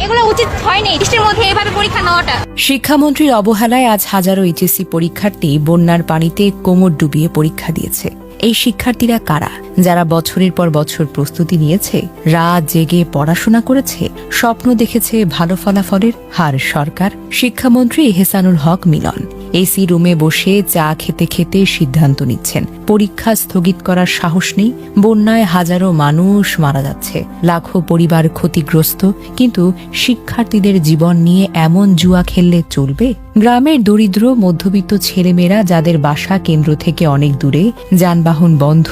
এগুলো উচিত হয়নি বৃষ্টির মধ্যে এভাবে পরীক্ষা নেওয়াটা। শিক্ষামন্ত্রীর অবহেলায় আজ হাজারো এইচএসসি পরীক্ষার্থী বন্যার পানিতে কোমর ডুবিয়ে পরীক্ষা দিয়েছে। এই শিক্ষার্থীরা কারা? যারা বছরের পর বছর প্রস্তুতি নিয়েছে, রাত জেগে পড়াশোনা করেছে, স্বপ্ন দেখেছে ভালো ফলাফলের। হার সরকার, শিক্ষামন্ত্রী এহসানুল হক মিলন এসি রুমে বসে চা খেতে খেতে সিদ্ধান্ত নিচ্ছেন পরীক্ষা স্থগিত করার সাহস নেই। বন্যায় হাজারো মানুষ মারা যাচ্ছে, লাখো পরিবার ক্ষতিগ্রস্ত, কিন্তু শিক্ষার্থীদের জীবন নিয়ে এমন জুয়া খেললে চলবে? গ্রামের দরিদ্র মধ্যবিত্ত ছেলেমেয়েরা যাদের বাসা কেন্দ্র থেকে অনেক দূরে, যানবাহন বন্ধ,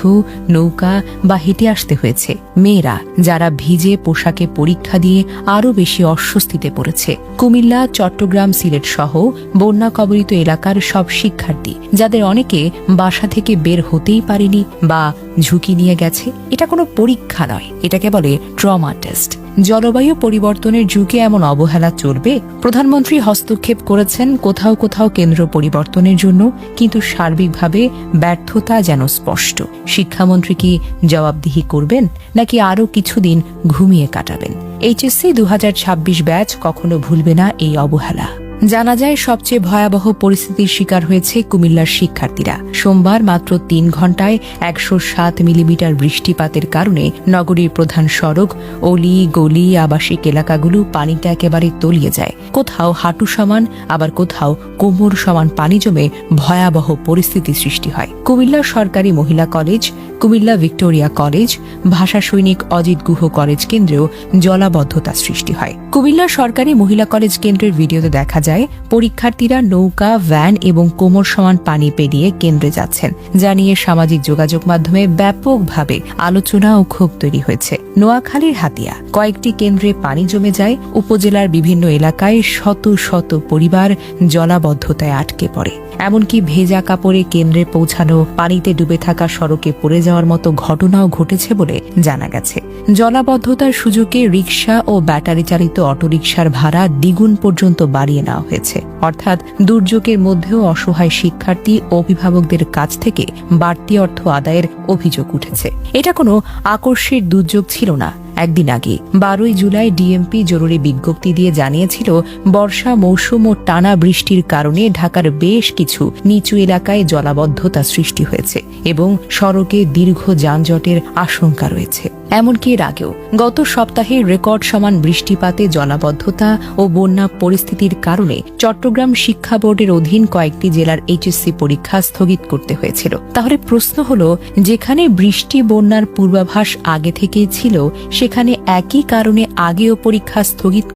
নৌকা বা হেঁটে আসতে হয়েছে। মেয়েরা যারা ভিজে পোশাকে পরীক্ষা দিয়ে আরও বেশি অস্বস্তিতে পড়েছে। কুমিল্লা, চট্টগ্রাম, সিলেট সহ বন্যা কবলিত এলাকার সব শিক্ষার্থী, যাদের অনেকে বাসা থেকে বের হতেই পারেনি বা ঝুঁকি নিয়ে গেছে। এটা কোনো পরীক্ষা নয়, এটাকে বলে ট্রমা টেস্ট। জলবায়ু পরিবর্তনের যুগে এমন অবহেলা চলবে? প্রধানমন্ত্রী হস্তক্ষেপ করেছেন কোথাও কোথাও কেন্দ্র পরিবর্তনের জন্য, কিন্তু সার্বিকভাবে ব্যর্থতা যেন স্পষ্ট। শিক্ষামন্ত্রী কি জবাবদিহি করবেন, নাকি আরও কিছুদিন ঘুমিয়ে কাটাবেন? এইচএসসি 2026 ব্যাচ কখনো ভুলবে না এই অবহেলা। জানা যায় সবচেয়ে ভয়াবহ পরিস্থিতির শিকার হয়েছে কুমিল্লার শিক্ষার্থীরা। সোমবার মাত্র 3 ঘণ্টায় 107 মিলিমিটার বৃষ্টিপাতের কারণে নগরীর প্রধান সড়ক, অলি গলি, আবাসিক এলাকাগুলো পানিতে একেবারে তলিয়ে যায়। কোথাও হাঁটু সমান, আবার কোথাও কোমর সমান পানি জমে ভয়াবহ পরিস্থিতি সৃষ্টি হয়। কুমিল্লা সরকারি মহিলা কলেজ, কুমিল্লা ভিক্টোরিয়া কলেজ, ভাষা সৈনিক অজিত গুহ কলেজ কেন্দ্রেও জলাবদ্ধতা সৃষ্টি হয়। কুমিল্লা সরকারি মহিলা কলেজ কেন্দ্রের ভিডিওতে দেখা যায় পরীক্ষার্থীরা নৌকা, ভ্যান এবং কোমর সমান পানি পেরিয়ে কেন্দ্রে যাচ্ছেন, যা নিয়ে সামাজিক যোগাযোগ মাধ্যমে ব্যাপকভাবে আলোচনা ও ক্ষোভ তৈরি হয়েছে। নোয়াখালীর হাতিয়া কয়েকটি কেন্দ্রে পানি জমে যায়। উপজেলার বিভিন্ন এলাকায় শত শত পরিবার জলাবদ্ধতায় আটকে পড়ে। এমনকি ভেজা কাপড়ে কেন্দ্রে পৌঁছানো, পানিতে ডুবে থাকা সড়কে পড়ে যাওয়ার মতো ঘটনাও ঘটেছে বলে জানা গেছে। জলাবদ্ধতার সুযোগে রিকশা ও ব্যাটারি চালিত অটোরিকশার ভাড়া দ্বিগুণ পর্যন্ত বাড়িয়ে নেওয়া হয়েছে। অর্থাৎ দুর্যোগের মধ্যেও অসহায় শিক্ষার্থী ও অভিভাবকদের কাছ থেকে বাড়তি অর্থ আদায়ের অভিযোগ উঠেছে। এটা কোনো আকস্মিক দুর্যোগ ছিল না। একদিন আগে 12 জুলাই ডিএমপি জরুরি বিজ্ঞপ্তি দিয়ে জানিয়েছিল বর্ষা মৌসুম ও টানা বৃষ্টির কারণে ঢাকার বেশ কিছু নিচু এলাকায় জলাবদ্ধতা সৃষ্টি হয়েছে এবং সড়কে দীর্ঘ যানজটের আশঙ্কা রয়েছে। এমনকি এর আগেও গত সপ্তাহে রেকর্ড সমান বৃষ্টিপাতে জলাবদ্ধতা ও বন্যা পরিস্থিতির কারণে চট্টগ্রাম শিক্ষা বোর্ডের অধীন কয়েকটি জেলার এইচএসসি পরীক্ষা স্থগিত করতে হয়েছিল। তাহলে প্রশ্ন হলো, যেখানে বৃষ্টি বন্যার পূর্বাভাস আগে থেকেই ছিল, সেখানে একই কারণে আগেও পরীক্ষা স্থগিত